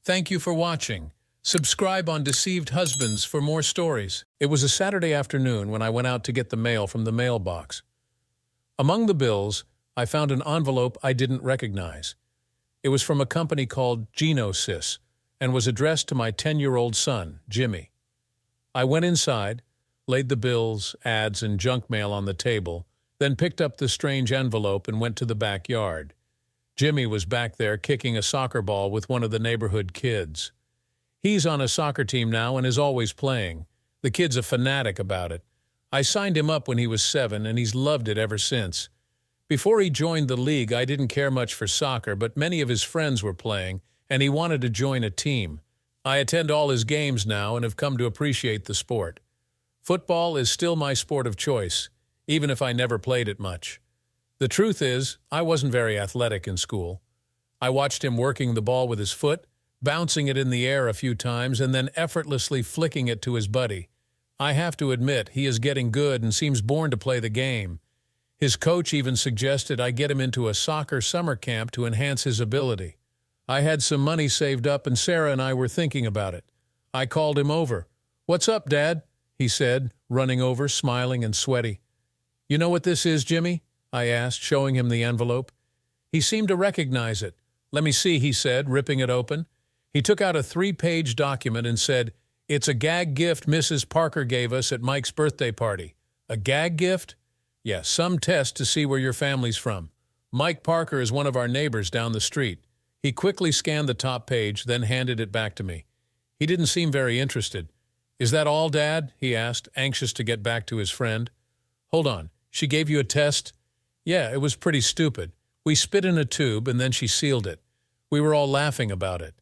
Thank you for watching. Subscribe on Deceived Husbands for more stories. It was a Saturday afternoon when I went out to get the mail from the mailbox. Among the bills, I found an envelope I didn't recognize. It was from a company called Genosys and was addressed to my 10-year-old son, Jimmy. I went inside, laid the bills, ads, and junk mail on the table, then picked up the strange envelope and went to the backyard. Jimmy was back there kicking a soccer ball with one of the neighborhood kids. He's on a soccer team now and is always playing. The kid's a fanatic about it. I signed him up when he was 7, and he's loved it ever since. Before he joined the league, I didn't care much for soccer, but many of his friends were playing, and he wanted to join a team. I attend all his games now and have come to appreciate the sport. Football is still my sport of choice, even if I never played it much. The truth is, I wasn't very athletic in school. I watched him working the ball with his foot, bouncing it in the air a few times, and then effortlessly flicking it to his buddy. I have to admit, he is getting good and seems born to play the game. His coach even suggested I get him into a soccer summer camp to enhance his ability. I had some money saved up, and Sarah and I were thinking about it. I called him over. "What's up, Dad?" he said, running over, smiling and sweaty. "You know what this is, Jimmy?" I asked, showing him the envelope. He seemed to recognize it. "Let me see," he said, ripping it open. He took out a 3-page document and said, "It's a gag gift Mrs. Parker gave us at Mike's birthday party." "A gag gift?" "Yes, some test to see where your family's from. Mike Parker is one of our neighbors down the street." He quickly scanned the top page, then handed it back to me. He didn't seem very interested. "Is that all, Dad?" he asked, anxious to get back to his friend. "Hold on. She gave you a test?" "Yeah, it was pretty stupid. We spit in a tube, and then she sealed it. We were all laughing about it.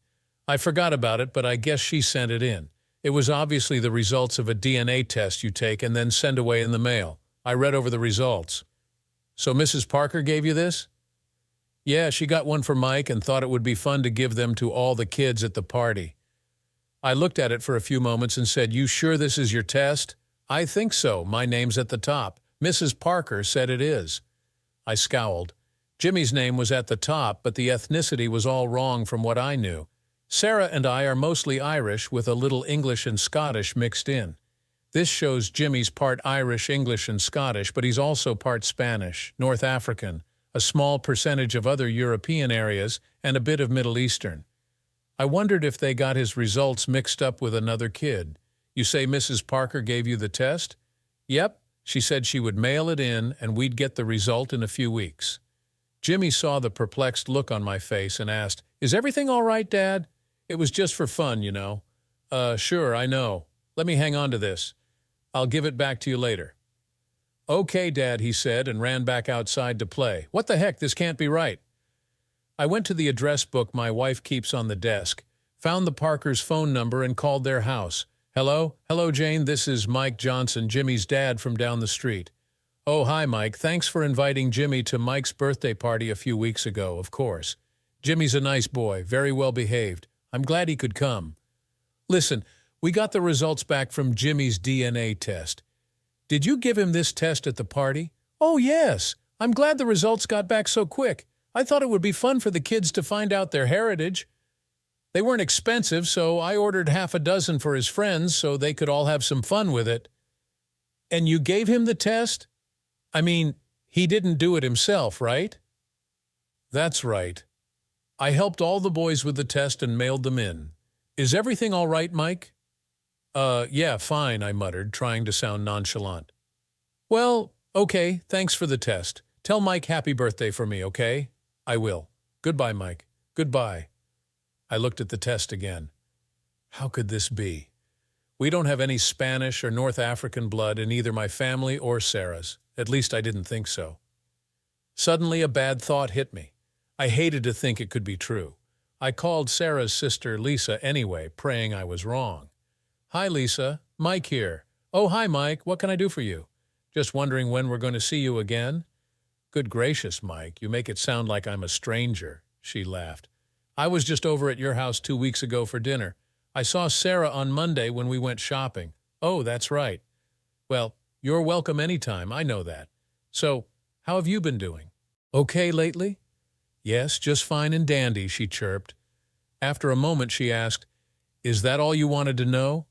I forgot about it, but I guess she sent it in. It was obviously the results of a DNA test you take and then send away in the mail. I read over the results." "So Mrs. Parker gave you this?" "Yeah, she got one for Mike and thought it would be fun to give them to all the kids at the party." I looked at it for a few moments and said, "You sure this is your test?" "I think so. My name's at the top. Mrs. Parker said it is." I scowled. Jimmy's name was at the top, but the ethnicity was all wrong from what I knew. Sarah and I are mostly Irish with a little English and Scottish mixed in. This shows Jimmy's part Irish, English, and Scottish, but he's also part Spanish, North African, a small percentage of other European areas, and a bit of Middle Eastern. I wondered if they got his results mixed up with another kid. "You say Mrs. Parker gave you the test?" "Yep. She said she would mail it in and we'd get the result in a few weeks." Jimmy saw the perplexed look on my face and asked, "Is everything all right, Dad? It was just for fun, you know." Sure, I know. Let me hang on to this. I'll give it back to you later." "Okay, Dad," he said, and ran back outside to play. "What the heck, this can't be right." I went to the address book my wife keeps on the desk, found the Parkers' phone number, and called their house. "Hello? Hello, Jane. This is Mike Johnson, Jimmy's dad from down the street." "Oh, hi, Mike. Thanks for inviting Jimmy to Mike's birthday party a few weeks ago, of course. Jimmy's a nice boy, very well behaved. I'm glad he could come. Listen, we got the results back from Jimmy's DNA test. Did you give him this test at the party?" "Oh, yes. I'm glad the results got back so quick. I thought it would be fun for the kids to find out their heritage. They weren't expensive, so I ordered half a dozen for his friends so they could all have some fun with it." "And you gave him the test? I mean, he didn't do it himself, right?" "That's right. I helped all the boys with the test and mailed them in. Is everything all right, Mike?" Yeah, fine," I muttered, trying to sound nonchalant. "Well, okay, thanks for the test. Tell Mike happy birthday for me, okay?" "I will. Goodbye, Mike. Goodbye." I looked at the test again. How could this be? We don't have any Spanish or North African blood in either my family or Sarah's. At least I didn't think so. Suddenly a bad thought hit me. I hated to think it could be true. I called Sarah's sister Lisa anyway, praying I was wrong. "Hi, Lisa. Mike here." "Oh, hi, Mike. What can I do for you?" "Just wondering when we're going to see you again." "Good gracious, Mike. You make it sound like I'm a stranger." She laughed. "I was just over at your house 2 weeks ago for dinner. I saw Sarah on Monday when we went shopping." "Oh, that's right." "Well, you're welcome anytime. I know that. So, how have you been doing?" "Okay lately?" "Yes, just fine and dandy," she chirped. After a moment, she asked, "Is that all you wanted to know?"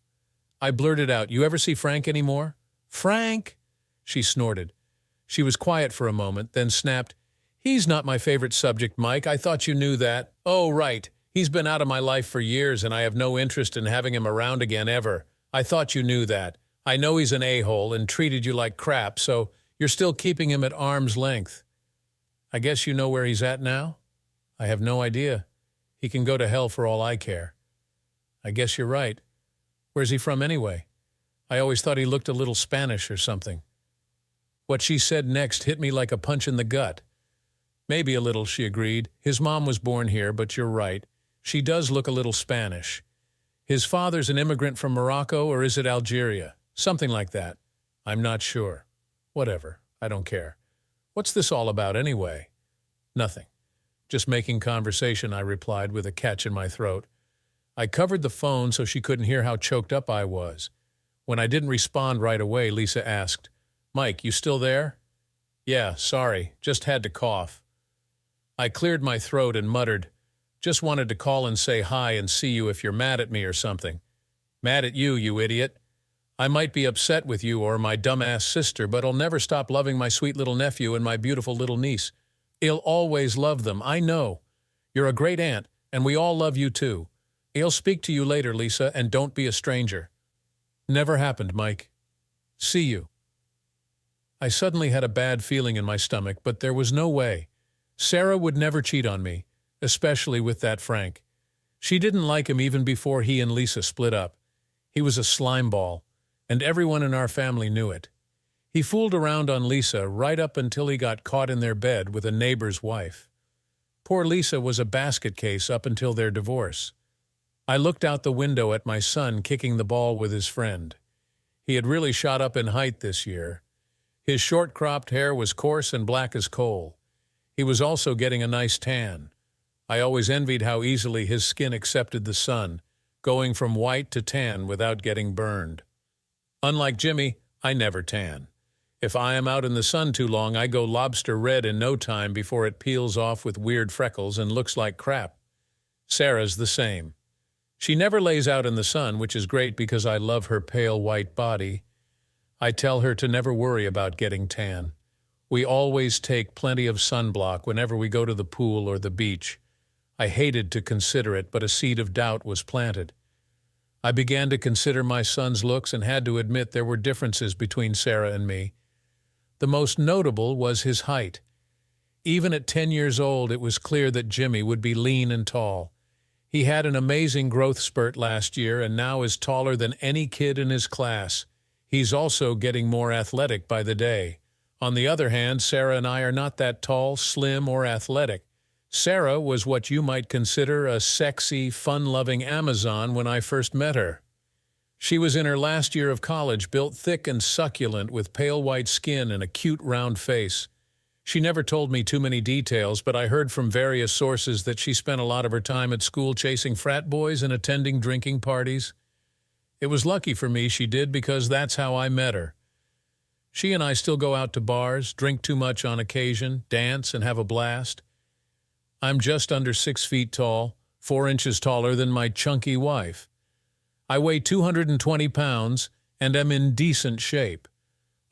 I blurted out, "You ever see Frank anymore?" "Frank?" she snorted. She was quiet for a moment, then snapped, "He's not my favorite subject, Mike. I thought you knew that." "Oh, right. He's been out of my life for years, and I have no interest in having him around again ever. I thought you knew that. I know he's an a-hole and treated you like crap, so you're still keeping him at arm's length." "I guess you know where he's at now?" "I have no idea. He can go to hell for all I care." "I guess you're right. Where's he from anyway? I always thought he looked a little Spanish or something." What she said next hit me like a punch in the gut. "Maybe a little," she agreed. "His mom was born here, but you're right. She does look a little Spanish. His father's an immigrant from Morocco, or is it Algeria? Something like that. I'm not sure. Whatever. I don't care. What's this all about anyway?" "Nothing. Just making conversation," I replied with a catch in my throat. I covered the phone so she couldn't hear how choked up I was. When I didn't respond right away, Lisa asked, "Mike, you still there?" "Yeah, sorry. Just had to cough." I cleared my throat and muttered, "Just wanted to call and say hi and see you if you're mad at me or something." "Mad at you, you idiot. I might be upset with you or my dumbass sister, but I'll never stop loving my sweet little nephew and my beautiful little niece. I'll always love them, I know. You're a great aunt, and we all love you too. I'll speak to you later, Lisa, and don't be a stranger." "Never happened, Mike. See you." I suddenly had a bad feeling in my stomach, but there was no way. Sarah would never cheat on me, especially with that Frank. She didn't like him even before he and Lisa split up. He was a slimeball, and everyone in our family knew it. He fooled around on Lisa right up until he got caught in their bed with a neighbor's wife. Poor Lisa was a basket case up until their divorce. I looked out the window at my son kicking the ball with his friend. He had really shot up in height this year. His short-cropped hair was coarse and black as coal. He was also getting a nice tan. I always envied how easily his skin accepted the sun, going from white to tan without getting burned. Unlike Jimmy, I never tan. If I am out in the sun too long, I go lobster red in no time before it peels off with weird freckles and looks like crap. Sarah's the same. She never lays out in the sun, which is great because I love her pale white body. I tell her to never worry about getting tan. We always take plenty of sunblock whenever we go to the pool or the beach. I hated to consider it, but a seed of doubt was planted. I began to consider my son's looks and had to admit there were differences between Sarah and me. The most notable was his height. Even at 10 years old, it was clear that Jimmy would be lean and tall. He had an amazing growth spurt last year and now is taller than any kid in his class. He's also getting more athletic by the day. On the other hand, Sarah and I are not that tall, slim, or athletic. Sarah was what you might consider a sexy, fun-loving Amazon when I first met her. She was in her last year of college, built thick and succulent with pale white skin and a cute round face. She never told me too many details, but I heard from various sources that she spent a lot of her time at school chasing frat boys and attending drinking parties. It was lucky for me she did because that's how I met her. She and I still go out to bars, drink too much on occasion, dance, and have a blast. I'm just under 6 feet tall, 4 inches taller than my chunky wife. I weigh 220 pounds and am in decent shape.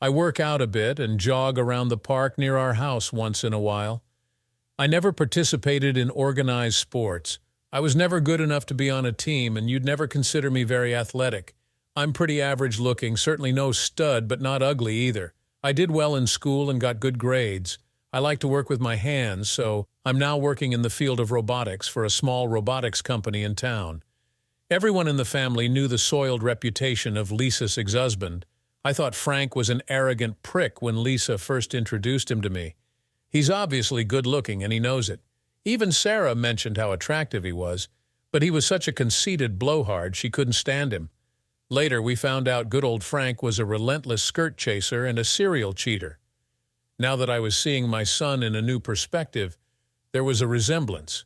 I work out a bit and jog around the park near our house once in a while. I never participated in organized sports. I was never good enough to be on a team, and you'd never consider me very athletic. I'm pretty average looking, certainly no stud, but not ugly either. I did well in school and got good grades. I like to work with my hands, so I'm now working in the field of robotics for a small robotics company in town. Everyone in the family knew the soiled reputation of Lisa's ex-husband. I thought Frank was an arrogant prick when Lisa first introduced him to me. He's obviously good-looking, and he knows it. Even Sarah mentioned how attractive he was, but he was such a conceited blowhard she couldn't stand him. Later, we found out good old Frank was a relentless skirt chaser and a serial cheater. Now that I was seeing my son in a new perspective, there was a resemblance.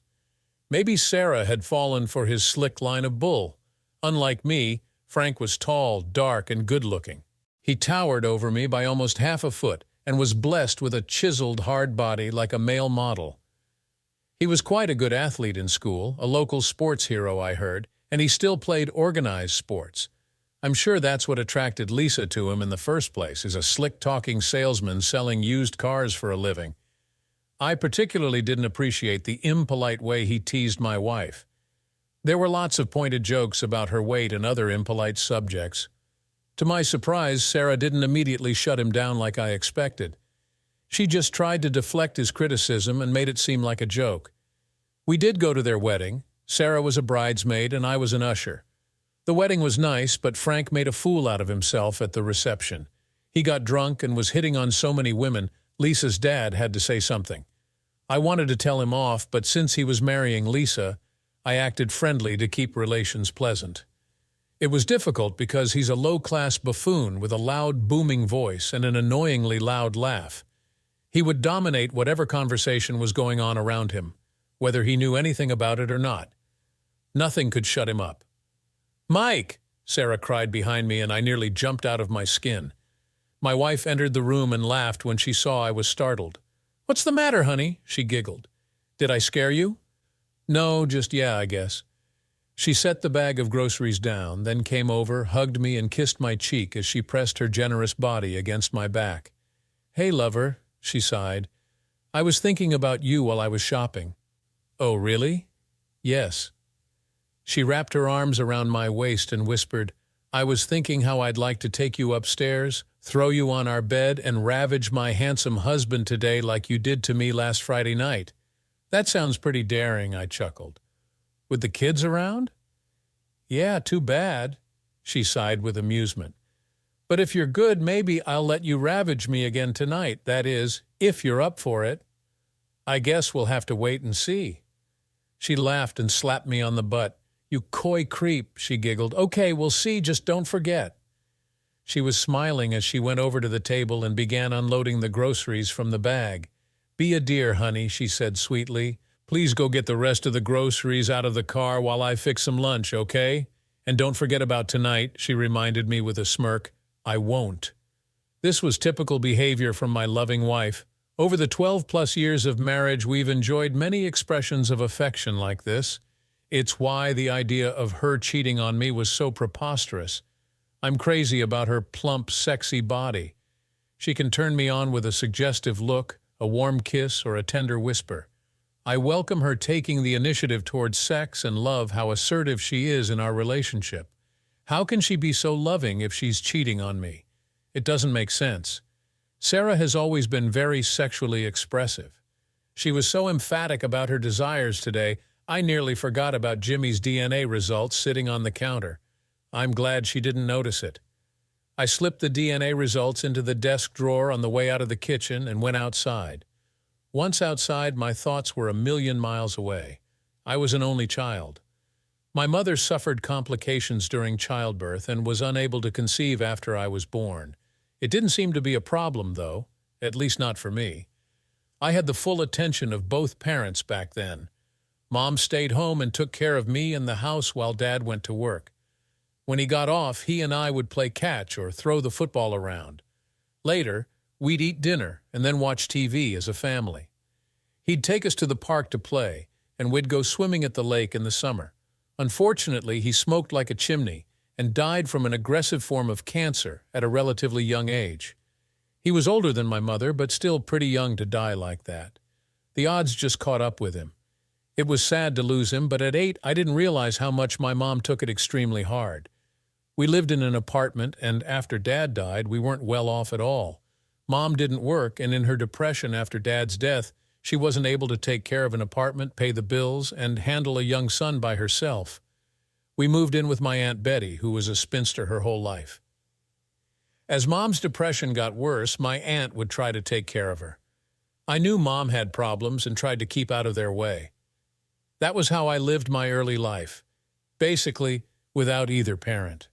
Maybe Sarah had fallen for his slick line of bull. Unlike me, Frank was tall, dark, and good-looking. He towered over me by almost half a foot and was blessed with a chiseled hard body like a male model. He was quite a good athlete in school, a local sports hero I heard, and he still played organized sports. I'm sure that's what attracted Lisa to him in the first place, is a slick-talking salesman selling used cars for a living. I particularly didn't appreciate the impolite way he teased my wife. There were lots of pointed jokes about her weight and other impolite subjects. To my surprise, Sarah didn't immediately shut him down like I expected. She just tried to deflect his criticism and made it seem like a joke. We did go to their wedding. Sarah was a bridesmaid and I was an usher. The wedding was nice, but Frank made a fool out of himself at the reception. He got drunk and was hitting on so many women, Lisa's dad had to say something. I wanted to tell him off, but since he was marrying Lisa, I acted friendly to keep relations pleasant. It was difficult because he's a low-class buffoon with a loud, booming voice and an annoyingly loud laugh. He would dominate whatever conversation was going on around him, whether he knew anything about it or not. Nothing could shut him up. "Mike!" Sarah cried behind me, and I nearly jumped out of my skin. My wife entered the room and laughed when she saw I was startled. "What's the matter, honey?" she giggled. "Did I scare you?" "No, just yeah, I guess." She set the bag of groceries down, then came over, hugged me, and kissed my cheek as she pressed her generous body against my back. "Hey, lover," she sighed. "I was thinking about you while I was shopping." "Oh, really?" "Yes." She wrapped her arms around my waist and whispered, "I was thinking how I'd like to take you upstairs, throw you on our bed, and ravage my handsome husband today like you did to me last Friday night." "That sounds pretty daring," I chuckled. "With the kids around?" "Yeah, too bad," she sighed with amusement. "But if you're good, maybe I'll let you ravage me again tonight, that is, if you're up for it." "I guess we'll have to wait and see." She laughed and slapped me on the butt. "You coy creep," she giggled. "Okay, we'll see, just don't forget." She was smiling as she went over to the table and began unloading the groceries from the bag. "Be a dear, honey," she said sweetly. "Please go get the rest of the groceries out of the car while I fix some lunch, okay? And don't forget about tonight," she reminded me with a smirk. "I won't." This was typical behavior from my loving wife. Over the 12-plus years of marriage, we've enjoyed many expressions of affection like this. It's why the idea of her cheating on me was so preposterous. I'm crazy about her plump, sexy body. She can turn me on with a suggestive look, a warm kiss, or a tender whisper. I welcome her taking the initiative towards sex and love how assertive she is in our relationship. How can she be so loving if she's cheating on me? It doesn't make sense. Sarah has always been very sexually expressive. She was so emphatic about her desires today, I nearly forgot about Jimmy's DNA results sitting on the counter. I'm glad she didn't notice it. I slipped the DNA results into the desk drawer on the way out of the kitchen and went outside. Once outside, my thoughts were a million miles away. I was an only child. My mother suffered complications during childbirth and was unable to conceive after I was born. It didn't seem to be a problem, though, at least not for me. I had the full attention of both parents back then. Mom stayed home and took care of me and the house while Dad went to work. When he got off, he and I would play catch or throw the football around. Later, we'd eat dinner and then watch TV as a family. He'd take us to the park to play, and we'd go swimming at the lake in the summer. Unfortunately, he smoked like a chimney and died from an aggressive form of cancer at a relatively young age. He was older than my mother, but still pretty young to die like that. The odds just caught up with him. It was sad to lose him, but at 8, I didn't realize how much my mom took it extremely hard. We lived in an apartment, and after Dad died, we weren't well off at all. Mom didn't work, and in her depression after Dad's death, she wasn't able to take care of an apartment, pay the bills, and handle a young son by herself. We moved in with my Aunt Betty, who was a spinster her whole life. As Mom's depression got worse, my aunt would try to take care of her. I knew Mom had problems and tried to keep out of their way. That was how I lived my early life, basically without either parent.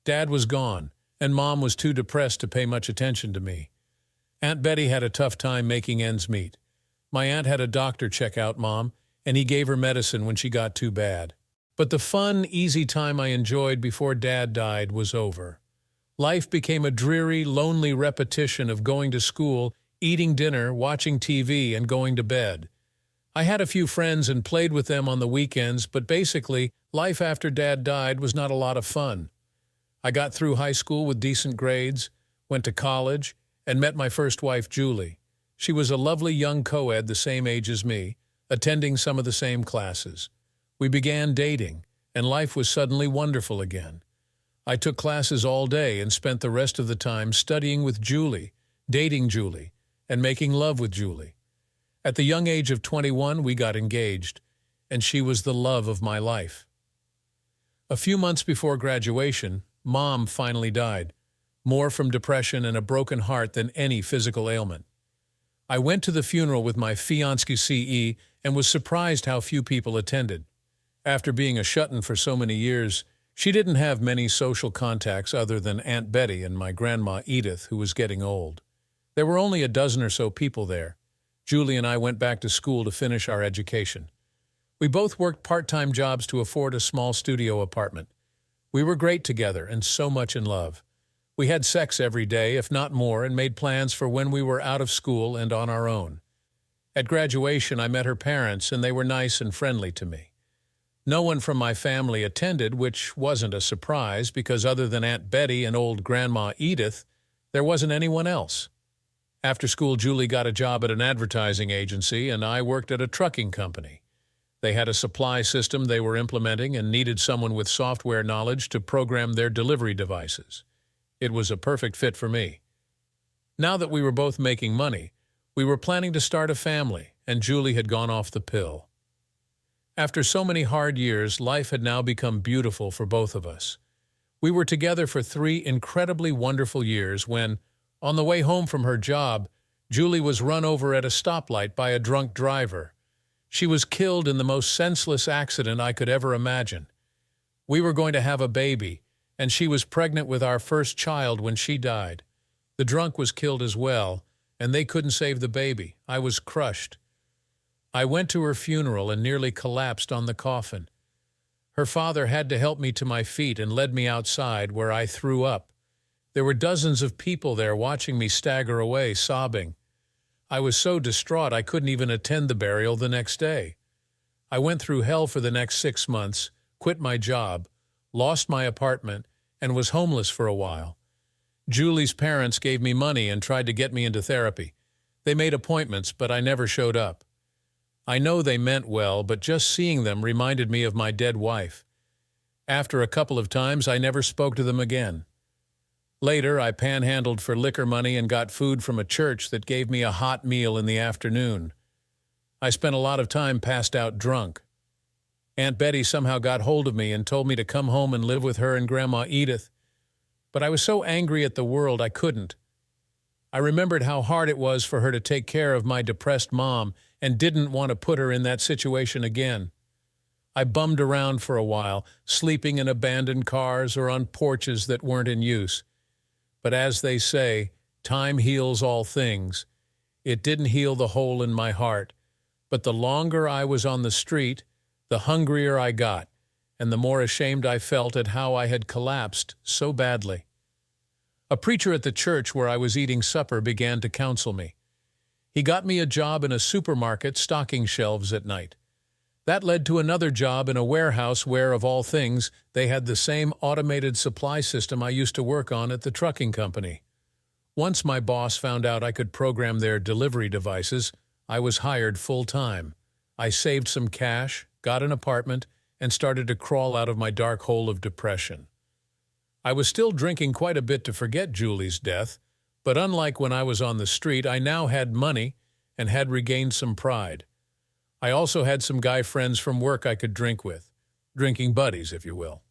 Dad was gone, and Mom was too depressed to pay much attention to me. Aunt Betty had a tough time making ends meet. My aunt had a doctor check out Mom, and he gave her medicine when she got too bad. But the fun, easy time I enjoyed before Dad died was over. Life became a dreary, lonely repetition of going to school, eating dinner, watching TV, and going to bed. I had a few friends and played with them on the weekends, but basically, life after Dad died was not a lot of fun. I got through high school with decent grades, went to college, and met my first wife, Julie. She was a lovely young co-ed the same age as me, attending some of the same classes. We began dating, and life was suddenly wonderful again. I took classes all day and spent the rest of the time studying with Julie, dating Julie, and making love with Julie. At the young age of 21, we got engaged, and she was the love of my life. A few months before graduation, Mom finally died, more from depression and a broken heart than any physical ailment. I went to the funeral with my fiancée CE and was surprised how few people attended. After being a shut-in for so many years, she didn't have many social contacts other than Aunt Betty and my grandma Edith, who was getting old. There were only a dozen or so people there. Julie and I went back to school to finish our education. We both worked part-time jobs to afford a small studio apartment. We were great together and so much in love. We had sex every day, if not more, and made plans for when we were out of school and on our own. At graduation, I met her parents, and they were nice and friendly to me. No one from my family attended, which wasn't a surprise because other than Aunt Betty and old Grandma Edith, there wasn't anyone else. After school, Julie got a job at an advertising agency, and I worked at a trucking company. They had a supply system they were implementing and needed someone with software knowledge to program their delivery devices. It was a perfect fit for me. Now that we were both making money, we were planning to start a family, and Julie had gone off the pill. After so many hard years, life had now become beautiful for both of us. We were together for 3 incredibly wonderful years when, on the way home from her job, Julie was run over at a stoplight by a drunk driver. She was killed in the most senseless accident I could ever imagine. We were going to have a baby, and she was pregnant with our first child when she died. The drunk was killed as well, and they couldn't save the baby. I was crushed. I went to her funeral and nearly collapsed on the coffin. Her father had to help me to my feet and led me outside, where I threw up. There were dozens of people there watching me stagger away, sobbing. I was so distraught I couldn't even attend the burial the next day. I went through hell for the next 6 months, quit my job, lost my apartment, and was homeless for a while. Julie's parents gave me money and tried to get me into therapy. They made appointments, but I never showed up. I know they meant well, but just seeing them reminded me of my dead wife. After a couple of times, I never spoke to them again. Later, I panhandled for liquor money and got food from a church that gave me a hot meal in the afternoon. I spent a lot of time passed out drunk. Aunt Betty somehow got hold of me and told me to come home and live with her and Grandma Edith, but I was so angry at the world I couldn't. I remembered how hard it was for her to take care of my depressed mom and didn't want to put her in that situation again. I bummed around for a while, sleeping in abandoned cars or on porches that weren't in use. But as they say, time heals all things. It didn't heal the hole in my heart, but the longer I was on the street, the hungrier I got, and the more ashamed I felt at how I had collapsed so badly. A preacher at the church where I was eating supper began to counsel me. He got me a job in a supermarket stocking shelves at night. That led to another job in a warehouse where, of all things, they had the same automated supply system I used to work on at the trucking company. Once my boss found out I could program their delivery devices, I was hired full-time. I saved some cash, got an apartment, and started to crawl out of my dark hole of depression. I was still drinking quite a bit to forget Julie's death, but unlike when I was on the street, I now had money and had regained some pride. I also had some guy friends from work I could drink with. Drinking buddies, if you will.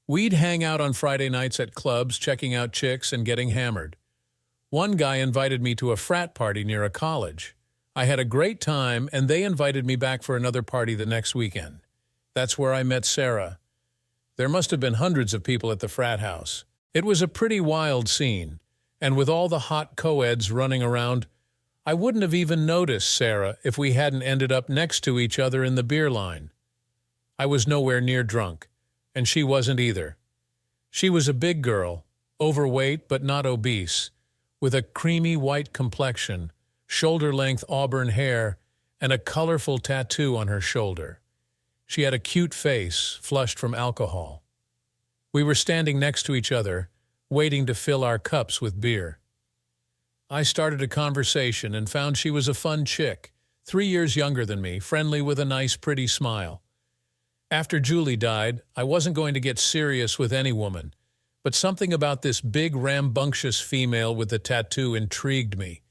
We'd hang out on Friday nights at clubs, checking out chicks and getting hammered. One guy invited me to a frat party near a college. I had a great time, and they invited me back for another party the next weekend. That's where I met Sarah. There must have been hundreds of people at the frat house. It was a pretty wild scene, and with all the hot co-eds running around, I wouldn't have even noticed Sarah if we hadn't ended up next to each other in the beer line. I was nowhere near drunk, and she wasn't either. She was a big girl, overweight but not obese, with a creamy white complexion, shoulder-length auburn hair, and a colorful tattoo on her shoulder. She had a cute face, flushed from alcohol. We were standing next to each other, waiting to fill our cups with beer. I started a conversation and found she was a fun chick, 3 years younger than me, friendly with a nice, pretty smile. After Julie died, I wasn't going to get serious with any woman, but something about this big, rambunctious female with the tattoo intrigued me.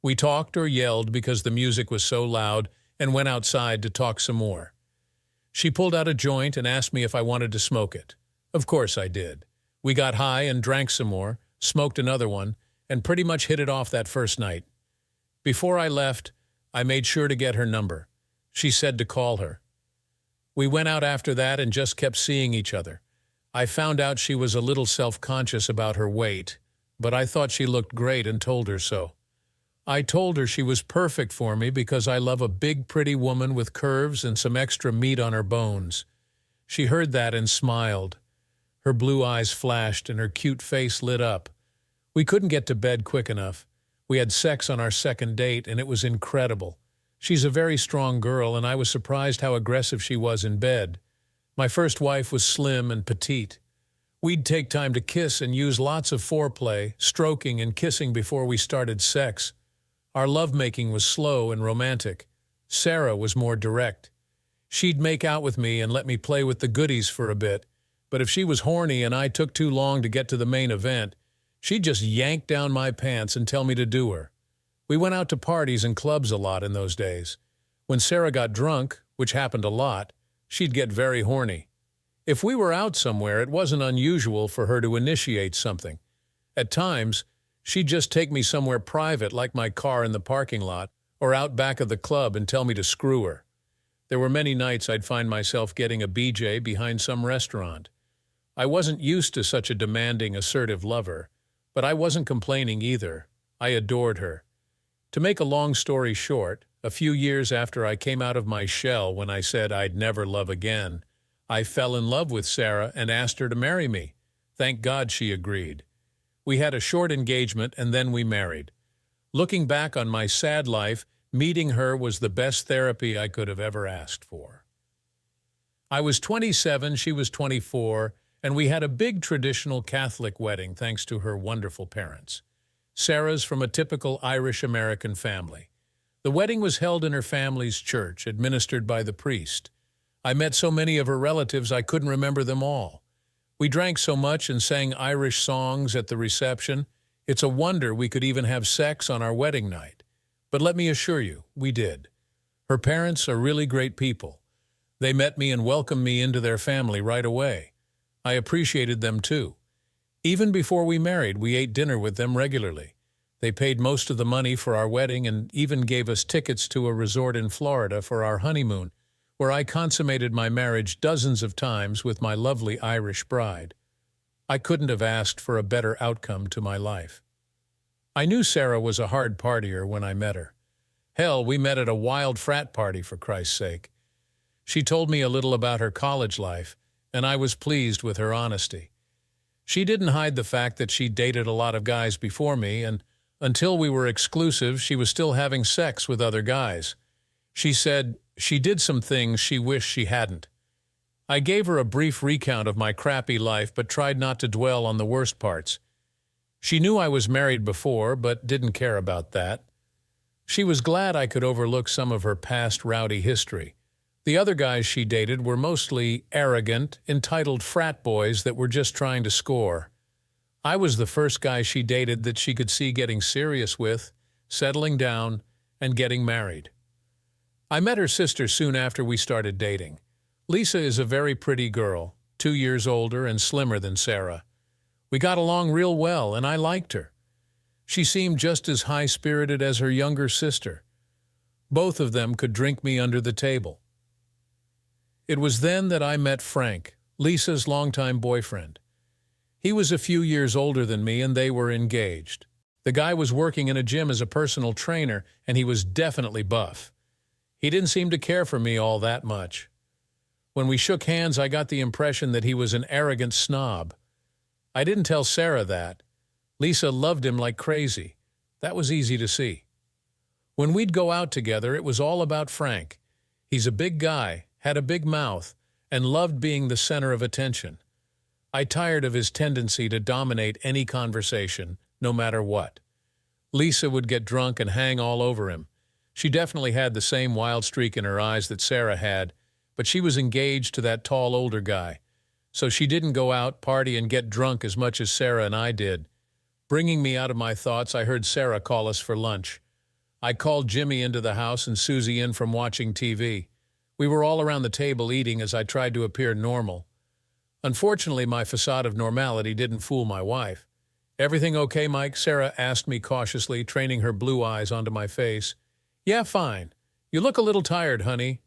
We talked or yelled because the music was so loud and went outside to talk some more. She pulled out a joint and asked me if I wanted to smoke it. Of course I did. We got high and drank some more, smoked another one, and pretty much hit it off that first night. Before I left, I made sure to get her number. She said to call her. We went out after that and just kept seeing each other. I found out she was a little self-conscious about her weight, but I thought she looked great and told her so. I told her she was perfect for me because I love a big, pretty woman with curves and some extra meat on her bones. She heard that and smiled. Her blue eyes flashed and her cute face lit up. We couldn't get to bed quick enough. We had sex on our second date, and it was incredible. She's a very strong girl, and I was surprised how aggressive she was in bed. My first wife was slim and petite. We'd take time to kiss and use lots of foreplay, stroking and kissing before we started sex. Our lovemaking was slow and romantic. Sarah was more direct. She'd make out with me and let me play with the goodies for a bit, but if she was horny and I took too long to get to the main event, she'd just yank down my pants and tell me to do her. We went out to parties and clubs a lot in those days. When Sarah got drunk, which happened a lot, she'd get very horny. If we were out somewhere, it wasn't unusual for her to initiate something. At times, she'd just take me somewhere private, like my car in the parking lot, or out back of the club and tell me to screw her. There were many nights I'd find myself getting a BJ behind some restaurant. I wasn't used to such a demanding, assertive lover, but I wasn't complaining either. I adored her. To make a long story short, a few years after I came out of my shell when I said I'd never love again, I fell in love with Sarah and asked her to marry me. Thank God she agreed. We had a short engagement and then we married. Looking back on my sad life, meeting her was the best therapy I could have ever asked for. I was 27, she was 24, and we had a big traditional Catholic wedding thanks to her wonderful parents. Sarah's from a typical Irish-American family. The wedding was held in her family's church, administered by the priest. I met so many of her relatives I couldn't remember them all. We drank so much and sang Irish songs at the reception. It's a wonder we could even have sex on our wedding night. But let me assure you, we did. Her parents are really great people. They met me and welcomed me into their family right away. I appreciated them too. Even before we married, we ate dinner with them regularly. They paid most of the money for our wedding and even gave us tickets to a resort in Florida for our honeymoon, where I consummated my marriage dozens of times with my lovely Irish bride. I couldn't have asked for a better outcome to my life. I knew Sarah was a hard partier when I met her. Hell, we met at a wild frat party, for Christ's sake. She told me a little about her college life, and I was pleased with her honesty. She didn't hide the fact that she dated a lot of guys before me, and until we were exclusive, she was still having sex with other guys. She said she did some things she wished she hadn't. I gave her a brief recount of my crappy life, but tried not to dwell on the worst parts. She knew I was married before, but didn't care about that. She was glad I could overlook some of her past rowdy history. The other guys she dated were mostly arrogant, entitled frat boys that were just trying to score. I was the first guy she dated that she could see getting serious with, settling down, and getting married. I met her sister soon after we started dating. Lisa is a very pretty girl, 2 years older and slimmer than Sarah. We got along real well, and I liked her. She seemed just as high-spirited as her younger sister. Both of them could drink me under the table. It was then that I met Frank, Lisa's longtime boyfriend. He was a few years older than me, and they were engaged. The guy was working in a gym as a personal trainer, and he was definitely buff. He didn't seem to care for me all that much. When we shook hands, I got the impression that he was an arrogant snob. I didn't tell Sarah that. Lisa loved him like crazy. That was easy to see. When we'd go out together, it was all about Frank. He's a big guy, had a big mouth, and loved being the center of attention. I tired of his tendency to dominate any conversation, no matter what. Lisa would get drunk and hang all over him. She definitely had the same wild streak in her eyes that Sarah had, but she was engaged to that tall older guy. So she didn't go out, party, and get drunk as much as Sarah and I did. Bringing me out of my thoughts, I heard Sarah call us for lunch. I called Jimmy into the house and Susie in from watching TV. We were all around the table eating as I tried to appear normal. Unfortunately, my facade of normality didn't fool my wife. "Everything okay, Mike?" Sarah asked me cautiously, training her blue eyes onto my face. "Yeah, fine. You look a little tired, honey."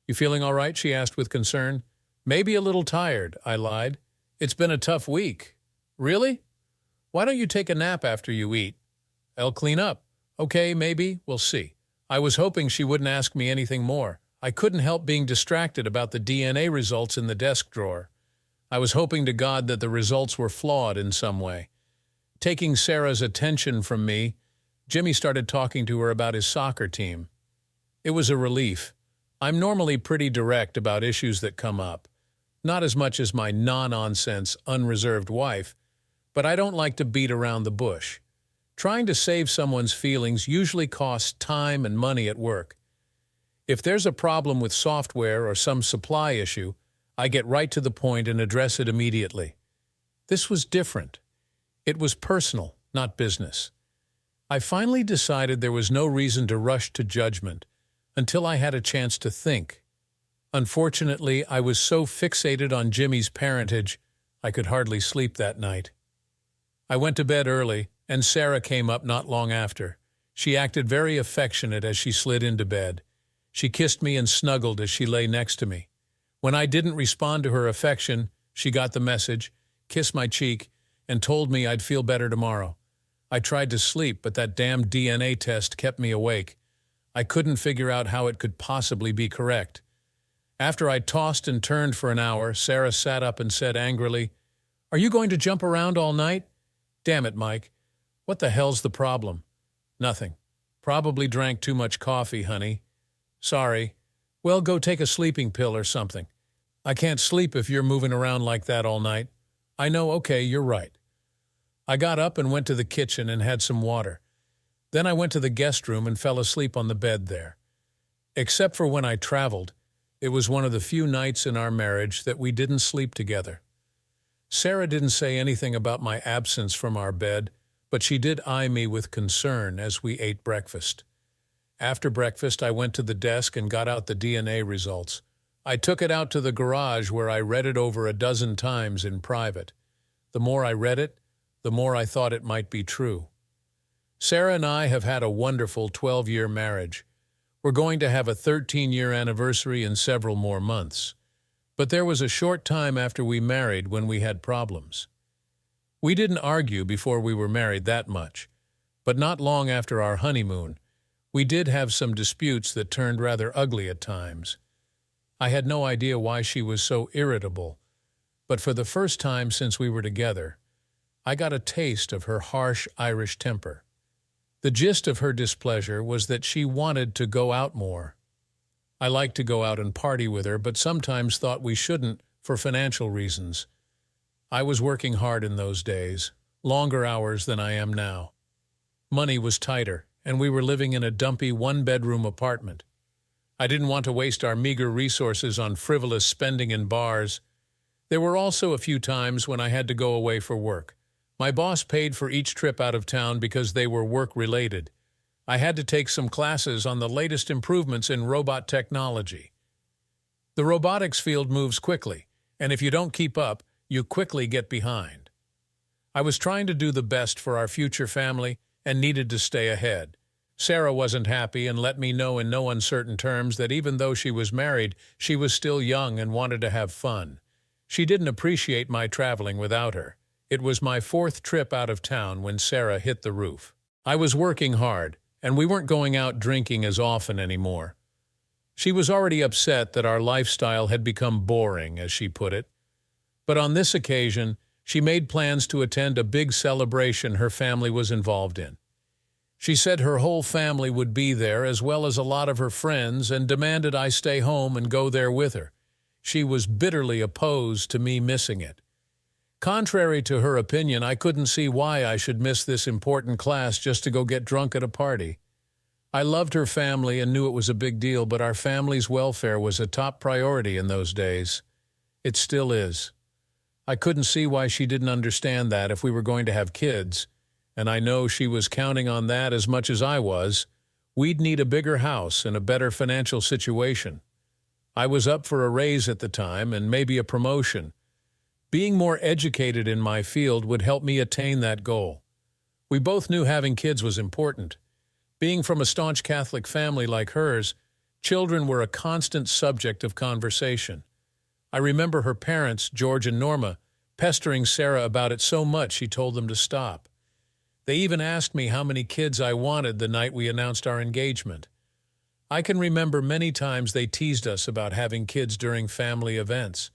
"You feeling all right?" she asked with concern. "Maybe a little tired," I lied. "It's been a tough week." "Really? Why don't you take a nap after you eat?" "I'll clean up." "Okay, maybe. We'll see." I was hoping she wouldn't ask me anything more. I couldn't help being distracted about the DNA results in the desk drawer. I was hoping to God that the results were flawed in some way. Taking Sarah's attention from me, Jimmy started talking to her about his soccer team. It was a relief. I'm normally pretty direct about issues that come up. Not as much as my no-nonsense, unreserved wife, but I don't like to beat around the bush. Trying to save someone's feelings usually costs time and money at work. If there's a problem with software or some supply issue, I get right to the point and address it immediately. This was different. It was personal, not business. I finally decided there was no reason to rush to judgment until I had a chance to think. Unfortunately, I was so fixated on Jimmy's parentage, I could hardly sleep that night. I went to bed early, and Sarah came up not long after. She acted very affectionate as she slid into bed. She kissed me and snuggled as she lay next to me. When I didn't respond to her affection, she got the message, kissed my cheek, and told me I'd feel better tomorrow. I tried to sleep, but that damn DNA test kept me awake. I couldn't figure out how it could possibly be correct. After I tossed and turned for an hour, Sarah sat up and said angrily, "Are you going to jump around all night?" "Damn it, Mike. What the hell's the problem?" "Nothing. Probably drank too much coffee, honey." "Sorry. Well, go take a sleeping pill or something. I can't sleep if you're moving around like that all night." "I know, okay, you're right." I got up and went to the kitchen and had some water. Then I went to the guest room and fell asleep on the bed there. Except for when I traveled, it was one of the few nights in our marriage that we didn't sleep together. Sarah didn't say anything about my absence from our bed, but she did eye me with concern as we ate breakfast. After breakfast, I went to the desk and got out the DNA results. I took it out to the garage where I read it over a dozen times in private. The more I read it, the more I thought it might be true. Sarah and I have had a wonderful 12-year marriage. We're going to have a 13-year anniversary in several more months. But there was a short time after we married when we had problems. We didn't argue before we were married that much, but not long after our honeymoon, we did have some disputes that turned rather ugly at times. I had no idea why she was so irritable, but for the first time since we were together, I got a taste of her harsh Irish temper. The gist of her displeasure was that she wanted to go out more. I liked to go out and party with her, but sometimes thought we shouldn't for financial reasons. I was working hard in those days, longer hours than I am now. Money was tighter, and we were living in a dumpy one-bedroom apartment. I didn't want to waste our meager resources on frivolous spending in bars. There were also a few times when I had to go away for work. My boss paid for each trip out of town because they were work-related. I had to take some classes on the latest improvements in robot technology. The robotics field moves quickly, and if you don't keep up, you quickly get behind. I was trying to do the best for our future family and needed to stay ahead. Sarah wasn't happy and let me know in no uncertain terms that even though she was married, she was still young and wanted to have fun. She didn't appreciate my traveling without her. It was my 4th trip out of town when Sarah hit the roof. I was working hard, and we weren't going out drinking as often anymore. She was already upset that our lifestyle had become boring, as she put it. But on this occasion, she made plans to attend a big celebration her family was involved in. She said her whole family would be there, as well as a lot of her friends, and demanded I stay home and go there with her. She was bitterly opposed to me missing it. Contrary to her opinion, I couldn't see why I should miss this important class just to go get drunk at a party. I loved her family and knew it was a big deal, but our family's welfare was a top priority in those days. It still is. I couldn't see why she didn't understand that if we were going to have kids, and I know she was counting on that as much as I was. We'd need a bigger house and a better financial situation. I was up for a raise at the time and maybe a promotion. Being more educated in my field would help me attain that goal. We both knew having kids was important. Being from a staunch Catholic family like hers, children were a constant subject of conversation. I remember her parents, George and Norma, pestering Sarah about it so much she told them to stop. They even asked me how many kids I wanted the night we announced our engagement. I can remember many times they teased us about having kids during family events.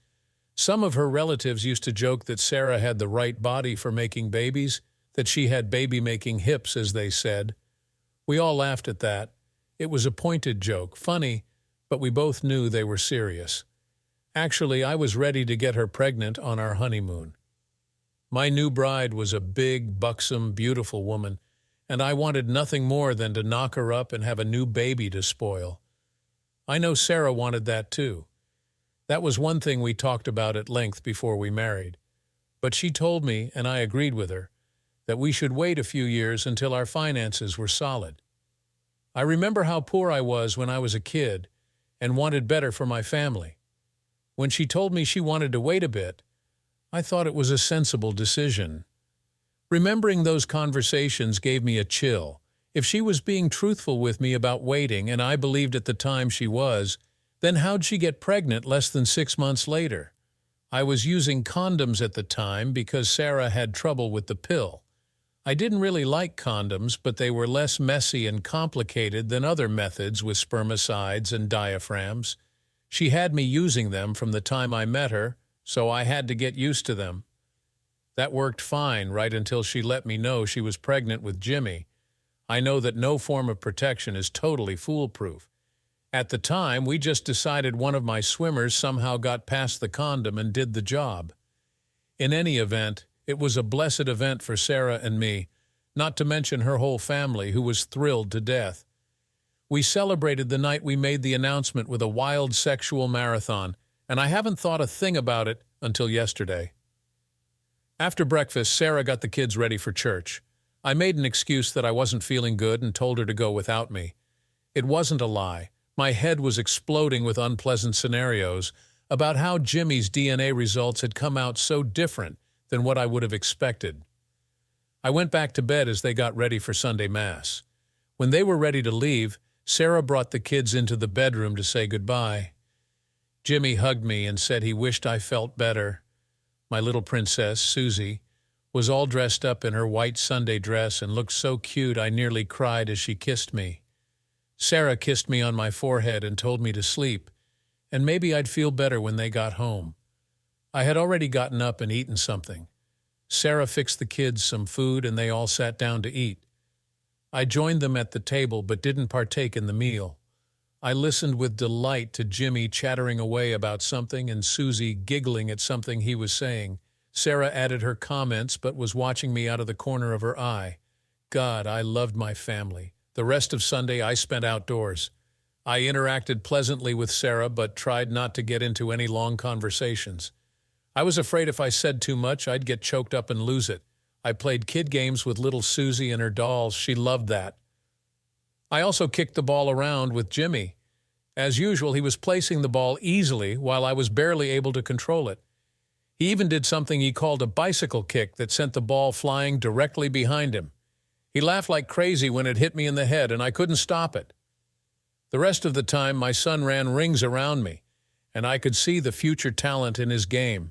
Some of her relatives used to joke that Sarah had the right body for making babies, that she had baby-making hips, as they said. We all laughed at that. It was a pointed joke, funny, but we both knew they were serious. Actually, I was ready to get her pregnant on our honeymoon. My new bride was a big, buxom, beautiful woman, and I wanted nothing more than to knock her up and have a new baby to spoil. I know Sarah wanted that too. That was one thing we talked about at length before we married. But she told me, and I agreed with her, that we should wait a few years until our finances were solid. I remember how poor I was when I was a kid and wanted better for my family. When she told me she wanted to wait a bit, I thought it was a sensible decision. Remembering those conversations gave me a chill. If she was being truthful with me about waiting, and I believed at the time she was, then how'd she get pregnant less than 6 months later? I was using condoms at the time because Sarah had trouble with the pill. I didn't really like condoms, but they were less messy and complicated than other methods with spermicides and diaphragms. She had me using them from the time I met her, so I had to get used to them. That worked fine right until she let me know she was pregnant with Jimmy. I know that no form of protection is totally foolproof. At the time, we just decided one of my swimmers somehow got past the condom and did the job. In any event, it was a blessed event for Sarah and me, not to mention her whole family, who was thrilled to death. We celebrated the night we made the announcement with a wild sexual marathon, and I haven't thought a thing about it until yesterday. After breakfast, Sarah got the kids ready for church. I made an excuse that I wasn't feeling good and told her to go without me. It wasn't a lie. My head was exploding with unpleasant scenarios about how Jimmy's DNA results had come out so different than what I would have expected. I went back to bed as they got ready for Sunday Mass. When they were ready to leave, Sarah brought the kids into the bedroom to say goodbye. Jimmy hugged me and said he wished I felt better. My little princess, Susie, was all dressed up in her white Sunday dress and looked so cute I nearly cried as she kissed me. Sarah kissed me on my forehead and told me to sleep, and maybe I'd feel better when they got home. I had already gotten up and eaten something. Sarah fixed the kids some food and they all sat down to eat. I joined them at the table but didn't partake in the meal. I listened with delight to Jimmy chattering away about something and Susie giggling at something he was saying. Sarah added her comments but was watching me out of the corner of her eye. God, I loved my family. The rest of Sunday I spent outdoors. I interacted pleasantly with Sarah but tried not to get into any long conversations. I was afraid if I said too much, I'd get choked up and lose it. I played kid games with little Susie and her dolls. She loved that. I also kicked the ball around with Jimmy. As usual, he was placing the ball easily while I was barely able to control it. He even did something he called a bicycle kick that sent the ball flying directly behind him. He laughed like crazy when it hit me in the head, and I couldn't stop it. The rest of the time, my son ran rings around me, and I could see the future talent in his game.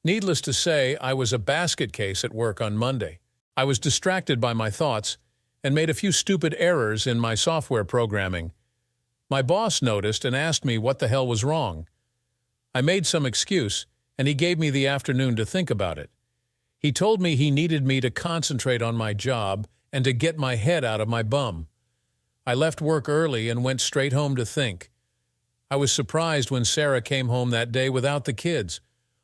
Needless to say, I was a basket case at work on Monday. I was distracted by my thoughts and made a few stupid errors in my software programming. My boss noticed and asked me what the hell was wrong. I made some excuse, and he gave me the afternoon to think about it. He told me he needed me to concentrate on my job and to get my head out of my bum. I left work early and went straight home to think. I was surprised when Sarah came home that day without the kids.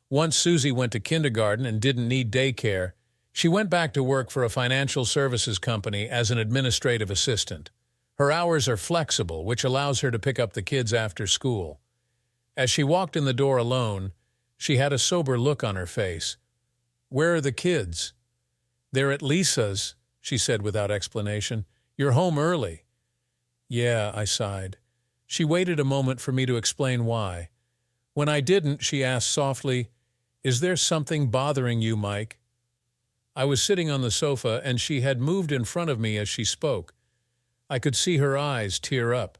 Once Susie went to kindergarten and didn't need daycare, she went back to work for a financial services company as an administrative assistant. Her hours are flexible, which allows her to pick up the kids after school. As she walked in the door alone, she had a sober look on her face. "Where are the kids?" "They're at Lisa's," she said without explanation. "You're home early." "Yeah," I sighed. She waited a moment for me to explain why. When I didn't, she asked softly, "Is there something bothering you, Mike?" I was sitting on the sofa, and she had moved in front of me as she spoke. I could see her eyes tear up.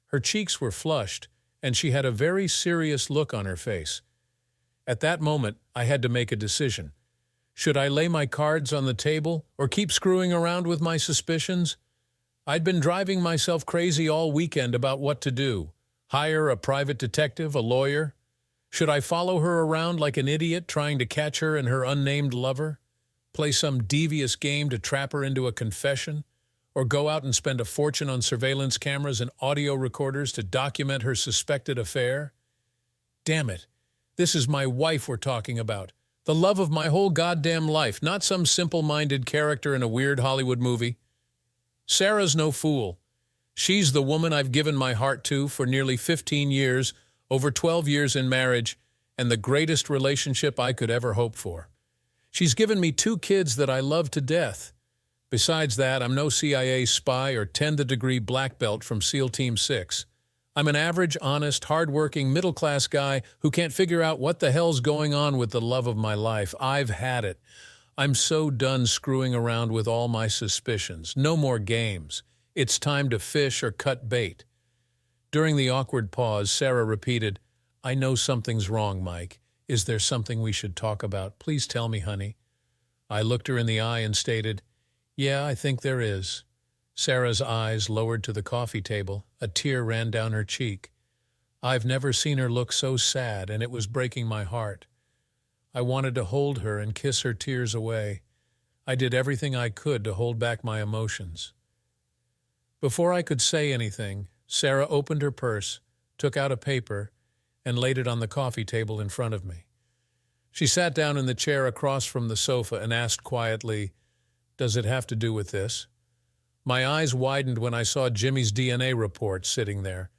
Her cheeks were flushed, and she had a very serious look on her face. At that moment, I had to make a decision. Should I lay my cards on the table or keep screwing around with my suspicions? I'd been driving myself crazy all weekend about what to do. Hire a private detective, a lawyer? Should I follow her around like an idiot trying to catch her and her unnamed lover? Play some devious game to trap her into a confession? Or go out and spend a fortune on surveillance cameras and audio recorders to document her suspected affair? Damn it, this is my wife we're talking about. The love of my whole goddamn life, not some simple-minded character in a weird Hollywood movie. Sarah's no fool. She's the woman I've given my heart to for nearly 15 years, over 12 years in marriage, and the greatest relationship I could ever hope for. She's given me 2 kids that I love to death. Besides that, I'm no CIA spy or 10th-degree black belt from SEAL Team 6. I'm an average, honest, hard-working, middle-class guy who can't figure out what the hell's going on with the love of my life. I've had it. I'm so done screwing around with all my suspicions. No more games. It's time to fish or cut bait. During the awkward pause, Sarah repeated, "I know something's wrong, Mike. Is there something we should talk about? Please tell me, honey." I looked her in the eye and stated, "Yeah, I think there is." Sarah's eyes lowered to the coffee table. A tear ran down her cheek. I've never seen her look so sad, and it was breaking my heart. I wanted to hold her and kiss her tears away. I did everything I could to hold back my emotions. Before I could say anything, Sarah opened her purse, took out a paper, and laid it on the coffee table in front of me. She sat down in the chair across from the sofa and asked quietly, "Does it have to do with this?" My eyes widened when I saw Jimmy's DNA report sitting there.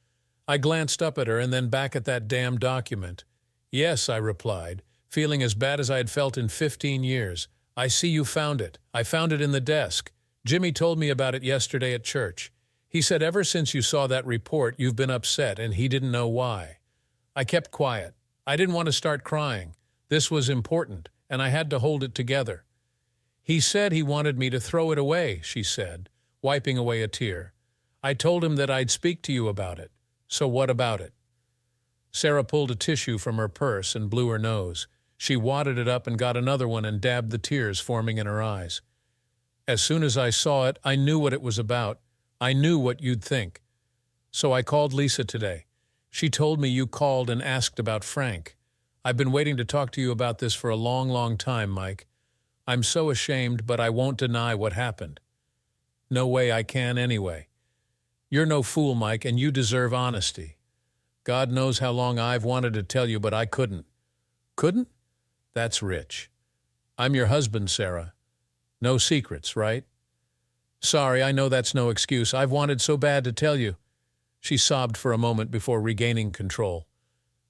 I glanced up at her and then back at that damn document. "Yes," I replied, feeling as bad as I had felt in 15 years. "I see you found it. I found it in the desk. Jimmy told me about it yesterday at church. He said ever since you saw that report, you've been upset, and he didn't know why." I kept quiet. I didn't want to start crying. This was important, and I had to hold it together. "He said he wanted me to throw it away," she said, wiping away a tear. "I told him that I'd speak to you about it. So what about it?" Sarah pulled a tissue from her purse and blew her nose. She wadded it up and got another one and dabbed the tears forming in her eyes. "As soon as I saw it, I knew what it was about. I knew what you'd think. So I called Lisa today. She told me you called and asked about Frank. I've been waiting to talk to you about this for a long, long time, Mike. I'm so ashamed, but I won't deny what happened. No way I can anyway. You're no fool, Mike, and you deserve honesty. God knows how long I've wanted to tell you, but I couldn't." "Couldn't?" That's rich. "I'm your husband, Sarah. No secrets, right?" "Sorry, I know that's no excuse. I've wanted so bad to tell you." She sobbed for a moment before regaining control.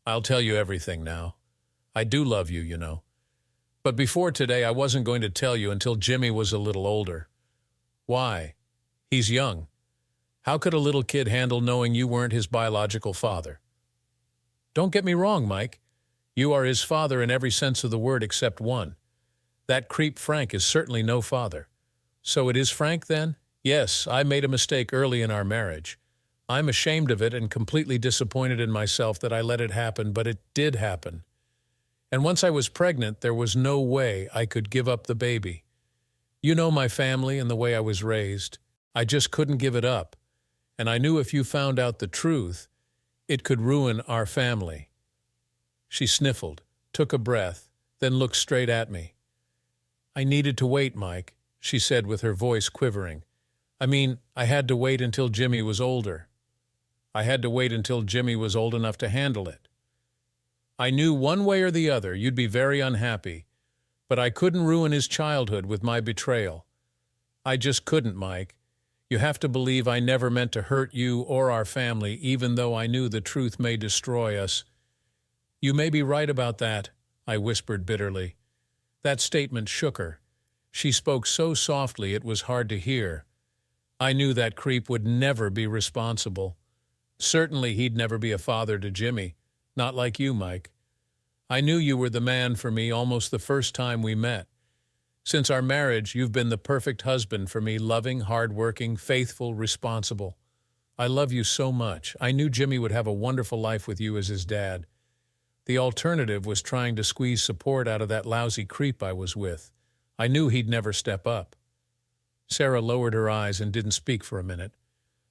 "I'll tell you everything now. I do love you, you know. But before today, I wasn't going to tell you until Jimmy was a little older." "Why?" "He's young. How could a little kid handle knowing you weren't his biological father?" "Don't get me wrong, Mike. You are his father in every sense of the word except one. That creep Frank is certainly no father." "So it is Frank, then?" "Yes, I made a mistake early in our marriage. I'm ashamed of it and completely disappointed in myself that I let it happen, but it did happen. And once I was pregnant, there was no way I could give up the baby. You know my family and the way I was raised. I just couldn't give it up. And I knew if you found out the truth, it could ruin our family." She sniffled, took a breath, then looked straight at me. "I needed to wait, Mike," she said with her voice quivering. I mean, I had to wait until Jimmy was older. I had to wait until Jimmy was old enough to handle it. I knew one way or the other you'd be very unhappy, but I couldn't ruin his childhood with my betrayal. I just couldn't, Mike. You have to believe I never meant to hurt you or our family, even though I knew the truth may destroy us. You may be right about that, I whispered bitterly. That statement shook her. She spoke so softly it was hard to hear. I knew that creep would never be responsible. Certainly he'd never be a father to Jimmy, not like you, Mike. I knew you were the man for me almost the first time we met. Since our marriage, you've been the perfect husband for me, loving, hard-working, faithful, responsible. I love you so much. I knew Jimmy would have a wonderful life with you as his dad. The alternative was trying to squeeze support out of that lousy creep I was with. I knew he'd never step up. Sarah lowered her eyes and didn't speak for a minute.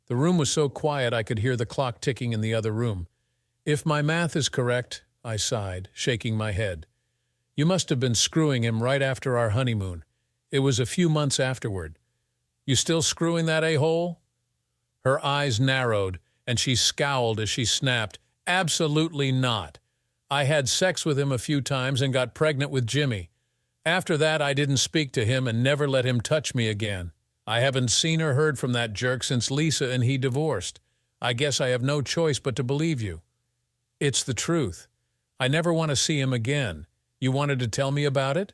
The room was so quiet I could hear the clock ticking in the other room. If my math is correct, I sighed, shaking my head. You must have been screwing him right after our honeymoon. It was a few months afterward. You still screwing that a-hole? Her eyes narrowed, and she scowled as she snapped, Absolutely not. I had sex with him a few times and got pregnant with Jimmy. After that, I didn't speak to him and never let him touch me again. I haven't seen or heard from that jerk since Lisa and he divorced. I guess I have no choice but to believe you. It's the truth. I never want to see him again. You wanted to tell me about it?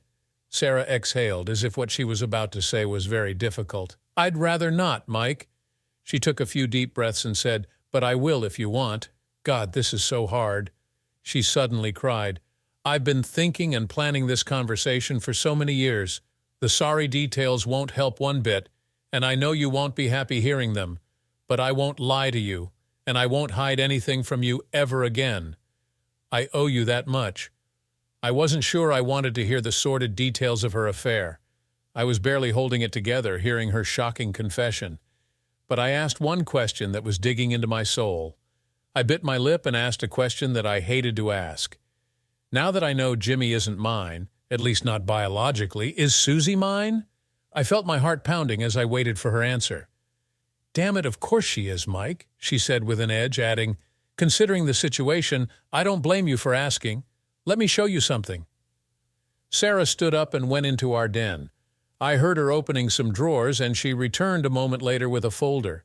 Sarah exhaled, as if what she was about to say was very difficult. I'd rather not, Mike. She took a few deep breaths and said, But I will if you want. God, this is so hard. She suddenly cried. I've been thinking and planning this conversation for so many years. The sorry details won't help one bit, and I know you won't be happy hearing them. But I won't lie to you, and I won't hide anything from you ever again. I owe you that much. I wasn't sure I wanted to hear the sordid details of her affair. I was barely holding it together, hearing her shocking confession. But I asked one question that was digging into my soul. I bit my lip and asked a question that I hated to ask. Now that I know Jimmy isn't mine, at least not biologically, is Susie mine? I felt my heart pounding as I waited for her answer. Damn it, of course she is, Mike, she said with an edge, adding, Considering the situation, I don't blame you for asking. Let me show you something. Sarah stood up and went into our den. I heard her opening some drawers, and she returned a moment later with a folder.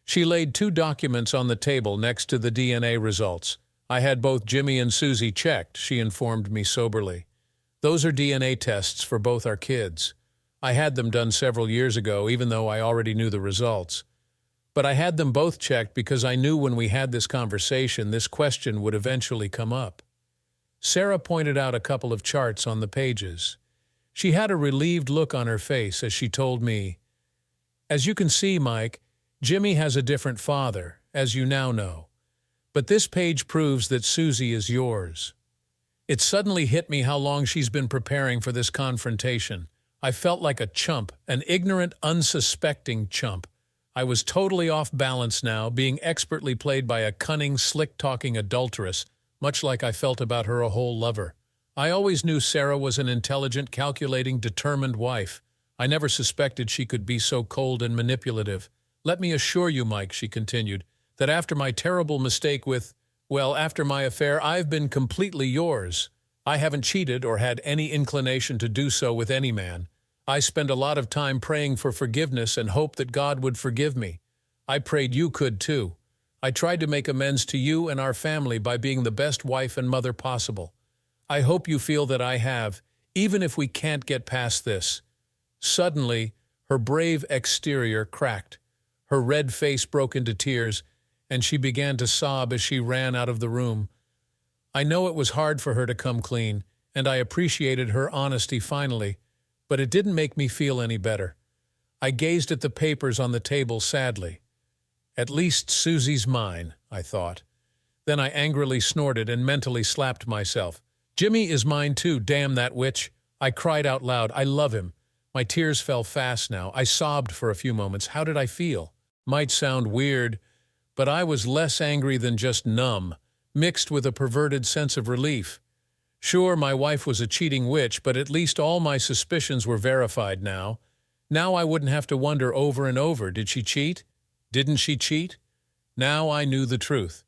She laid 2 documents on the table next to the DNA results. I had both Jimmy and Susie checked, she informed me soberly. Those are DNA tests for both our kids. I had them done several years ago, even though I already knew the results. But I had them both checked because I knew when we had this conversation, this question would eventually come up. Sarah pointed out a couple of charts on the pages. She had a relieved look on her face as she told me, As you can see, Mike, Jimmy has a different father, as you now know. But this page proves that Susie is yours. It suddenly hit me how long she's been preparing for this confrontation. I felt like a chump, an ignorant, unsuspecting chump. I was totally off balance now, being expertly played by a cunning, slick-talking adulteress, much like I felt about her a whole lover. I always knew Sarah was an intelligent, calculating, determined wife. I never suspected she could be so cold and manipulative. Let me assure you, Mike, she continued, that after my terrible mistake after my affair, I've been completely yours. I haven't cheated or had any inclination to do so with any man. I spent a lot of time praying for forgiveness and hoped that God would forgive me. I prayed you could too. I tried to make amends to you and our family by being the best wife and mother possible. I hope you feel that I have, even if we can't get past this. Suddenly, her brave exterior cracked. Her red face broke into tears, and she began to sob as she ran out of the room. I know it was hard for her to come clean, and I appreciated her honesty finally, but it didn't make me feel any better. I gazed at the papers on the table sadly. At least Susie's mine, I thought. Then I angrily snorted and mentally slapped myself. Jimmy is mine too, damn that witch. I cried out loud, I love him. My tears fell fast now. I sobbed for a few moments. How did I feel? Might sound weird, but I was less angry than just numb, mixed with a perverted sense of relief. Sure, my wife was a cheating witch, but at least all my suspicions were verified now. Now I wouldn't have to wonder over and over, did she cheat? Didn't she cheat? Now I knew the truth.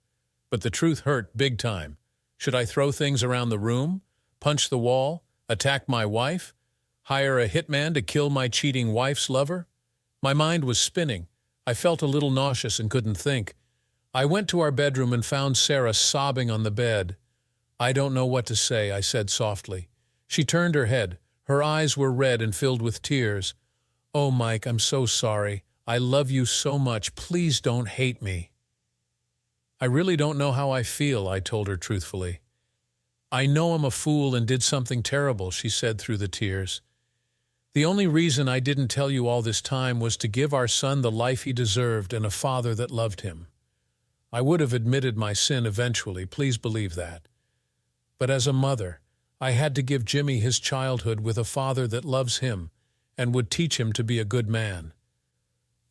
But the truth hurt big time. Should I throw things around the room? Punch the wall? Attack my wife? Hire a hitman to kill my cheating wife's lover? My mind was spinning. I felt a little nauseous and couldn't think. I went to our bedroom and found Sarah sobbing on the bed. "I don't know what to say," I said softly. She turned her head. Her eyes were red and filled with tears. "Oh, Mike, I'm so sorry. I love you so much. Please don't hate me." "I really don't know how I feel," I told her truthfully. "I know I'm a fool and did something terrible," she said through the tears. "The only reason I didn't tell you all this time was to give our son the life he deserved and a father that loved him. I would have admitted my sin eventually, please believe that. But as a mother, I had to give Jimmy his childhood with a father that loves him and would teach him to be a good man.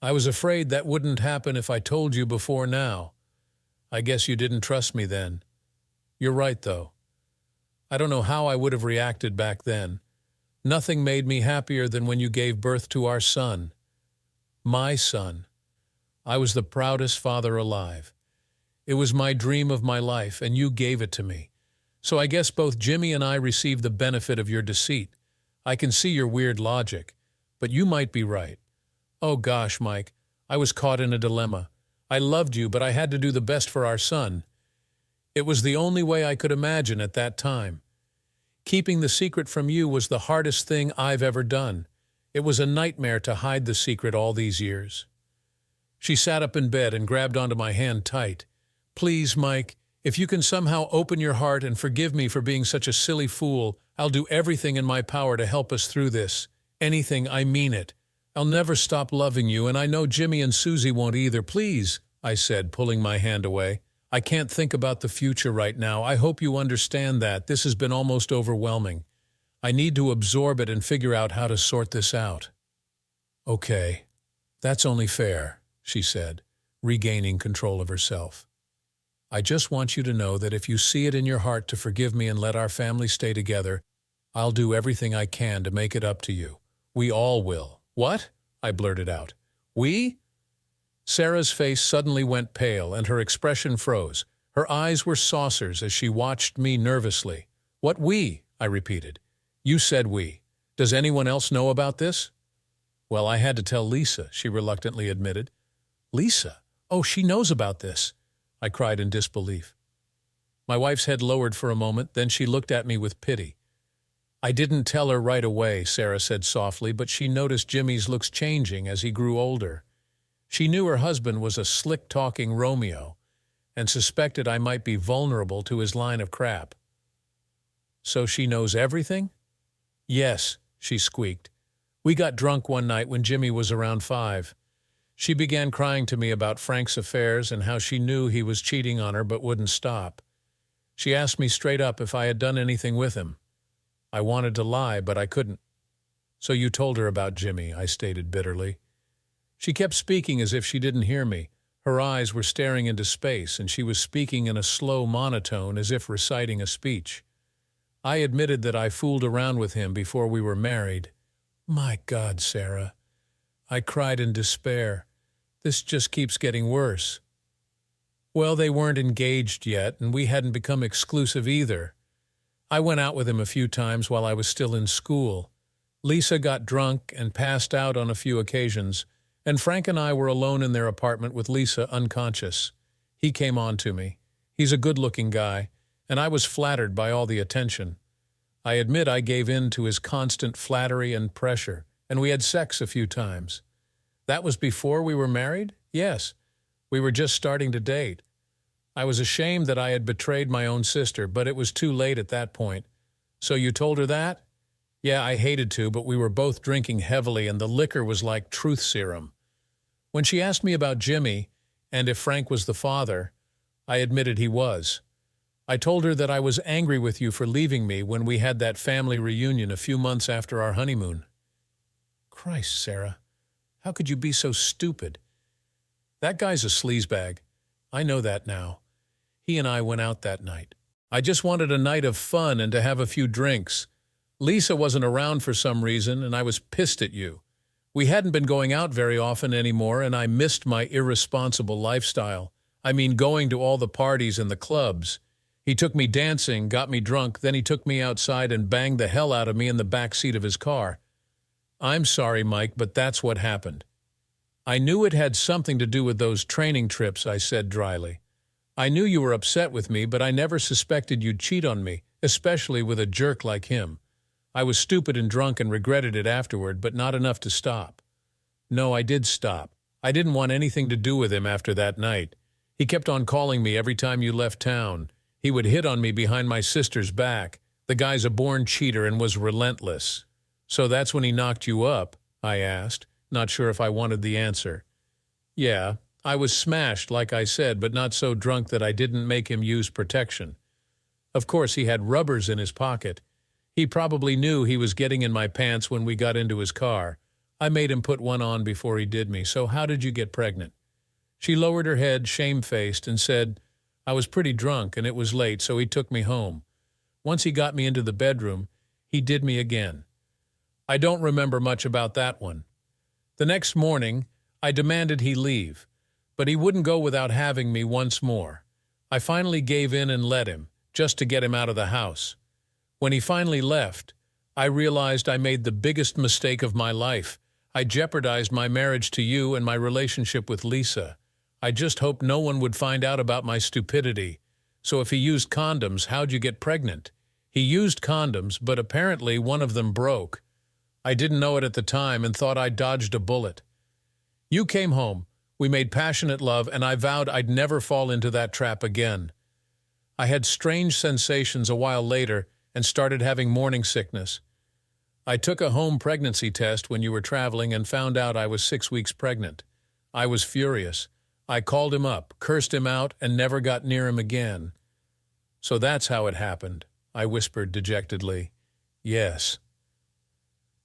I was afraid that wouldn't happen if I told you before now. I guess you didn't trust me then. You're right, though. I don't know how I would have reacted back then. Nothing made me happier than when you gave birth to our son. My son. I was the proudest father alive. It was my dream of my life, and you gave it to me. So I guess both Jimmy and I received the benefit of your deceit. I can see your weird logic, but you might be right. Oh gosh, Mike, I was caught in a dilemma. I loved you, but I had to do the best for our son. It was the only way I could imagine at that time. Keeping the secret from you was the hardest thing I've ever done. It was a nightmare to hide the secret all these years." She sat up in bed and grabbed onto my hand tight. "Please, Mike, if you can somehow open your heart and forgive me for being such a silly fool, I'll do everything in my power to help us through this. Anything, I mean it. I'll never stop loving you, and I know Jimmy and Susie won't either. Please," I said, pulling my hand away. "I can't think about the future right now. I hope you understand that. This has been almost overwhelming. I need to absorb it and figure out how to sort this out." "Okay, that's only fair," she said, regaining control of herself. "I just want you to know that if you see it in your heart to forgive me and let our family stay together, I'll do everything I can to make it up to you. We all will." "What?" I blurted out. "We?" Sarah's face suddenly went pale and her expression froze. Her eyes were saucers as she watched me nervously. "What we?" I repeated. "You said we. Does anyone else know about this?" "Well, I had to tell Lisa," she reluctantly admitted. "Lisa? Oh, she knows about this," I cried in disbelief. My wife's head lowered for a moment, then she looked at me with pity. "I didn't tell her right away," Sarah said softly, "but she noticed Jimmy's looks changing as he grew older. She knew her husband was a slick-talking Romeo and suspected I might be vulnerable to his line of crap." "So she knows everything?" "Yes," she squeaked. "We got drunk one night when Jimmy was around 5. She began crying to me about Frank's affairs and how she knew he was cheating on her but wouldn't stop. She asked me straight up if I had done anything with him. I wanted to lie, but I couldn't." "So you told her about Jimmy," I stated bitterly. She kept speaking as if she didn't hear me. Her eyes were staring into space, and she was speaking in a slow monotone as if reciting a speech. "I admitted that I fooled around with him before we were married." "My God, Sarah," I cried in despair. "This just keeps getting worse." "Well, they weren't engaged yet, and we hadn't become exclusive either. I went out with him a few times while I was still in school. Lisa got drunk and passed out on a few occasions, and Frank and I were alone in their apartment with Lisa unconscious. He came on to me. He's a good-looking guy, and I was flattered by all the attention. I admit I gave in to his constant flattery and pressure, and we had sex a few times. That was before we were married? Yes. We were just starting to date. I was ashamed that I had betrayed my own sister, but it was too late at that point." "So you told her that?" "Yeah, I hated to, but we were both drinking heavily, and the liquor was like truth serum. When she asked me about Jimmy, and if Frank was the father, I admitted he was. I told her that I was angry with you for leaving me when we had that family reunion a few months after our honeymoon." "Christ, Sarah, how could you be so stupid? That guy's a sleazebag. I know that now. He and I went out that night. I just wanted a night of fun and to have a few drinks. Lisa wasn't around for some reason, and I was pissed at you. We hadn't been going out very often anymore, and I missed my irresponsible lifestyle. I mean, going to all the parties and the clubs. He took me dancing, got me drunk, then he took me outside and banged the hell out of me in the back seat of his car. I'm sorry, Mike, but that's what happened. I knew it had something to do with those training trips, I said dryly. I knew you were upset with me, but I never suspected you'd cheat on me, especially with a jerk like him. I was stupid and drunk and regretted it afterward, but not enough to stop. No, I did stop. I didn't want anything to do with him after that night. He kept on calling me every time you left town. He would hit on me behind my sister's back. The guy's a born cheater and was relentless. So that's when he knocked you up? I asked, not sure if I wanted the answer. Yeah, I was smashed, like I said, but not so drunk that I didn't make him use protection. Of course, he had rubbers in his pocket. He probably knew he was getting in my pants when we got into his car. I made him put one on before he did me. So how did you get pregnant? She lowered her head, shamefaced, and said, I was pretty drunk and it was late, so he took me home. Once he got me into the bedroom, he did me again. I don't remember much about that one. The next morning, I demanded he leave, but he wouldn't go without having me once more. I finally gave in and let him, just to get him out of the house. When he finally left, I realized I made the biggest mistake of my life. I jeopardized my marriage to you and my relationship with Lisa. I just hoped no one would find out about my stupidity. So if he used condoms, how'd you get pregnant? He used condoms, but apparently one of them broke. I didn't know it at the time and thought I dodged a bullet. You came home, we made passionate love, and I vowed I'd never fall into that trap again. I had strange sensations a while later and started having morning sickness. I took a home pregnancy test when you were traveling and found out I was 6 weeks pregnant. I was furious. I called him up, cursed him out, and never got near him again. So that's how it happened, I whispered dejectedly. Yes.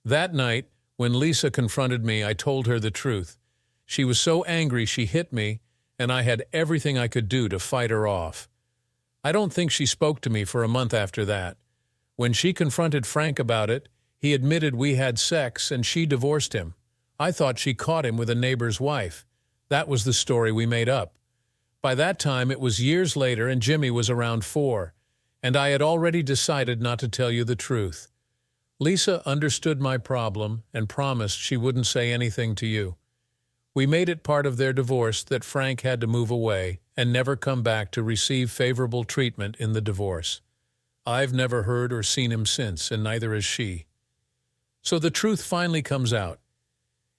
That night, when Lisa confronted me, I told her the truth. She was so angry she hit me, and I had everything I could do to fight her off. I don't think she spoke to me for a month after that. When she confronted Frank about it, he admitted we had sex and she divorced him. I thought she caught him with a neighbor's wife. That was the story we made up. By that time, it was years later and Jimmy was around 4, and I had already decided not to tell you the truth. Lisa understood my problem and promised she wouldn't say anything to you. We made it part of their divorce that Frank had to move away and never come back to receive favorable treatment in the divorce. I've never heard or seen him since, and neither has she. So the truth finally comes out.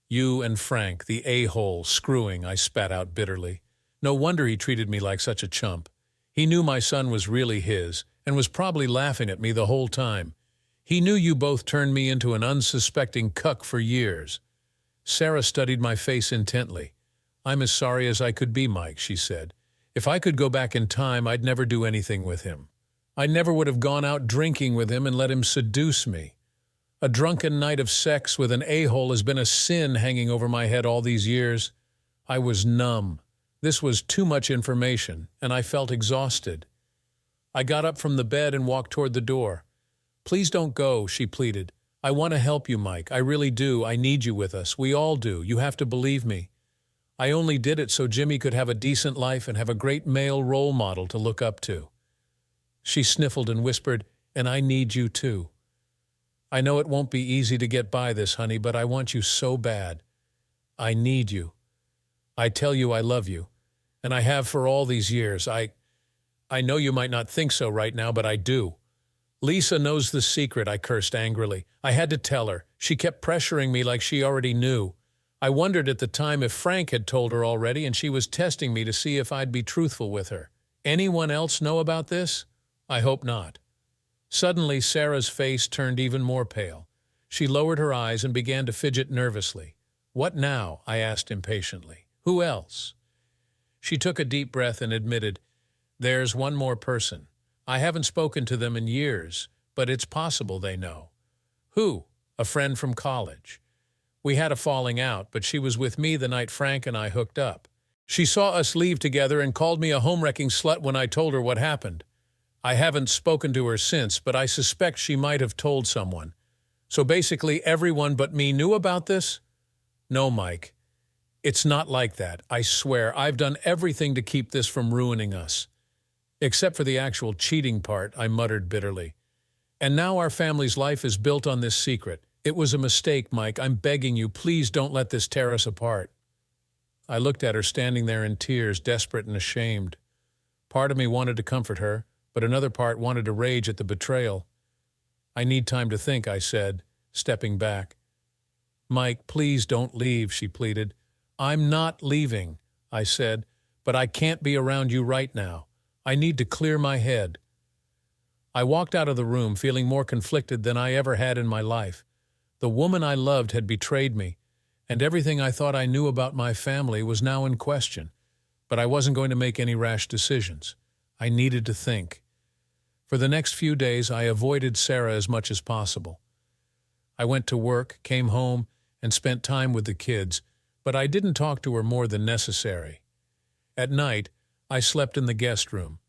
You and Frank, the a-hole, screwing, I spat out bitterly. No wonder he treated me like such a chump. He knew my son was really his, and was probably laughing at me the whole time. He knew you both turned me into an unsuspecting cuck for years. Sarah studied my face intently. I'm as sorry as I could be, Mike, she said. If I could go back in time, I'd never do anything with him. I never would have gone out drinking with him and let him seduce me. A drunken night of sex with an a-hole has been a sin hanging over my head all these years. I was numb. This was too much information, and I felt exhausted. I got up from the bed and walked toward the door. Please don't go, she pleaded. I want to help you, Mike. I really do. I need you with us. We all do. You have to believe me. I only did it so Jimmy could have a decent life and have a great male role model to look up to. She sniffled and whispered, and I need you too. I know it won't be easy to get by this, honey, but I want you so bad. I need you. I tell you I love you, and I have for all these years. I know you might not think so right now, but I do. Lisa knows the secret, I cursed angrily. I had to tell her. She kept pressuring me like she already knew. I wondered at the time if Frank had told her already, and she was testing me to see if I'd be truthful with her. Anyone else know about this? I hope not. Suddenly, Sarah's face turned even more pale. She lowered her eyes and began to fidget nervously. What now? I asked impatiently. Who else? She took a deep breath and admitted, There's one more person. I haven't spoken to them in years, but it's possible they know. Who? A friend from college. We had a falling out, but she was with me the night Frank and I hooked up. She saw us leave together and called me a home-wrecking slut when I told her what happened. I haven't spoken to her since, but I suspect she might have told someone. So basically everyone but me knew about this? No, Mike. It's not like that. I swear, I've done everything to keep this from ruining us. Except for the actual cheating part, I muttered bitterly. And now our family's life is built on this secret. It was a mistake, Mike. I'm begging you, please don't let this tear us apart. I looked at her standing there in tears, desperate and ashamed. Part of me wanted to comfort her, but another part wanted to rage at the betrayal. I need time to think, I said, stepping back. Mike, please don't leave, she pleaded. I'm not leaving, I said, but I can't be around you right now. I need to clear my head. I walked out of the room feeling more conflicted than I ever had in my life. The woman I loved had betrayed me, and everything I thought I knew about my family was now in question. But I wasn't going to make any rash decisions. I needed to think. For the next few days, I avoided Sarah as much as possible. I went to work, came home, and spent time with the kids, but I didn't talk to her more than necessary. At night, I slept in the guest room.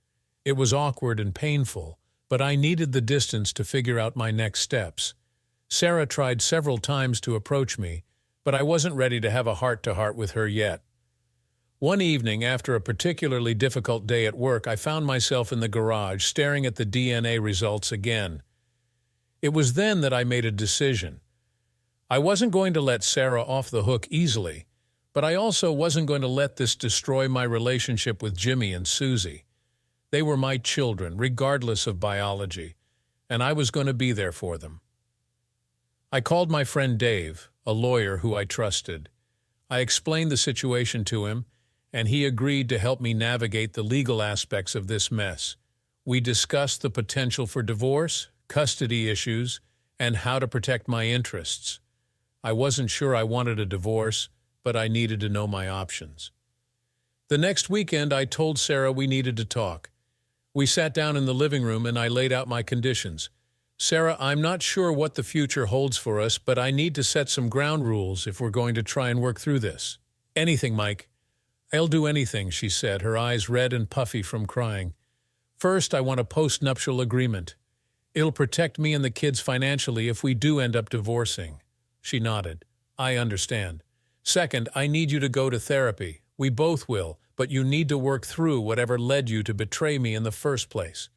It was awkward and painful, but I needed the distance to figure out my next steps. Sarah tried several times to approach me, but I wasn't ready to have a heart-to-heart with her yet. One evening, after a particularly difficult day at work, I found myself in the garage staring at the DNA results again. It was then that I made a decision. I wasn't going to let Sarah off the hook easily, but I also wasn't going to let this destroy my relationship with Jimmy and Susie. They were my children, regardless of biology, and I was going to be there for them. I called my friend Dave, a lawyer who I trusted. I explained the situation to him, and he agreed to help me navigate the legal aspects of this mess. We discussed the potential for divorce, custody issues, and how to protect my interests. I wasn't sure I wanted a divorce, but I needed to know my options. The next weekend, I told Sarah we needed to talk. We sat down in the living room and I laid out my conditions. Sarah, I'm not sure what the future holds for us, but I need to set some ground rules if we're going to try and work through this. Anything, Mike. I'll do anything, she said, her eyes red and puffy from crying. First, I want a post-nuptial agreement. It'll protect me and the kids financially if we do end up divorcing. She nodded. I understand. Second, I need you to go to therapy. We both will, but you need to work through whatever led you to betray me in the first place.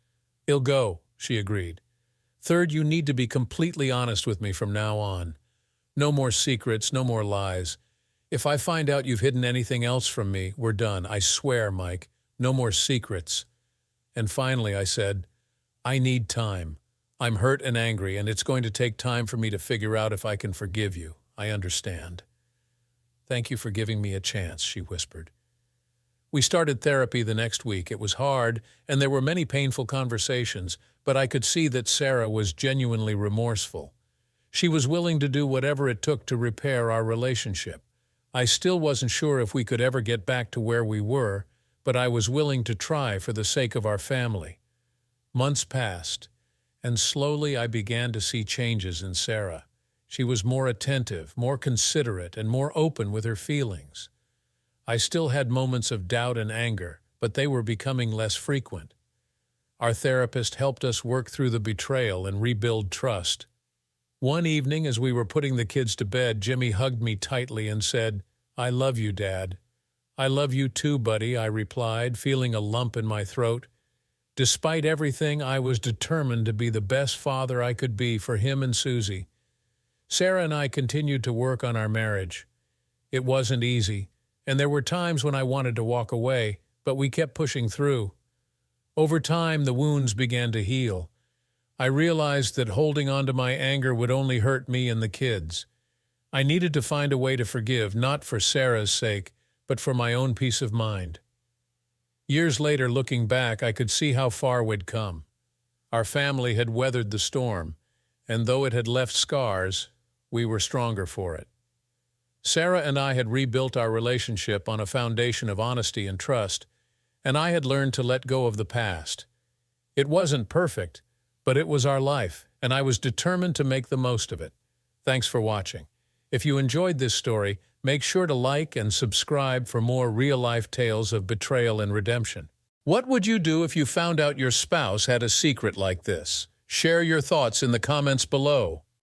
I'll go, she agreed. Third, you need to be completely honest with me from now on. No more secrets, no more lies. If I find out you've hidden anything else from me, we're done. I swear, Mike. No more secrets. And finally, I said, I need time. I'm hurt and angry, and it's going to take time for me to figure out if I can forgive you. I understand. Thank you for giving me a chance, she whispered. We started therapy the next week. It was hard, and there were many painful conversations, but I could see that Sarah was genuinely remorseful. She was willing to do whatever it took to repair our relationship. I still wasn't sure if we could ever get back to where we were, but I was willing to try for the sake of our family. Months passed, and slowly I began to see changes in Sarah. She was more attentive, more considerate, and more open with her feelings. I still had moments of doubt and anger, but they were becoming less frequent. Our therapist helped us work through the betrayal and rebuild trust. One evening, as we were putting the kids to bed, Jimmy hugged me tightly and said, I love you, Dad. I love you too, buddy, I replied, feeling a lump in my throat. Despite everything, I was determined to be the best father I could be for him and Susie. Sarah and I continued to work on our marriage. It wasn't easy, and there were times when I wanted to walk away, but we kept pushing through. Over time, the wounds began to heal. I realized that holding on to my anger would only hurt me and the kids. I needed to find a way to forgive, not for Sarah's sake, but for my own peace of mind. Years later, looking back, I could see how far we'd come. Our family had weathered the storm, and though it had left scars, we were stronger for it. Sarah and I had rebuilt our relationship on a foundation of honesty and trust, and I had learned to let go of the past. It wasn't perfect, but it was our life, and I was determined to make the most of it. Thanks for watching. If you enjoyed this story, make sure to like and subscribe for more real-life tales of betrayal and redemption. What would you do if you found out your spouse had a secret like this? Share your thoughts in the comments below.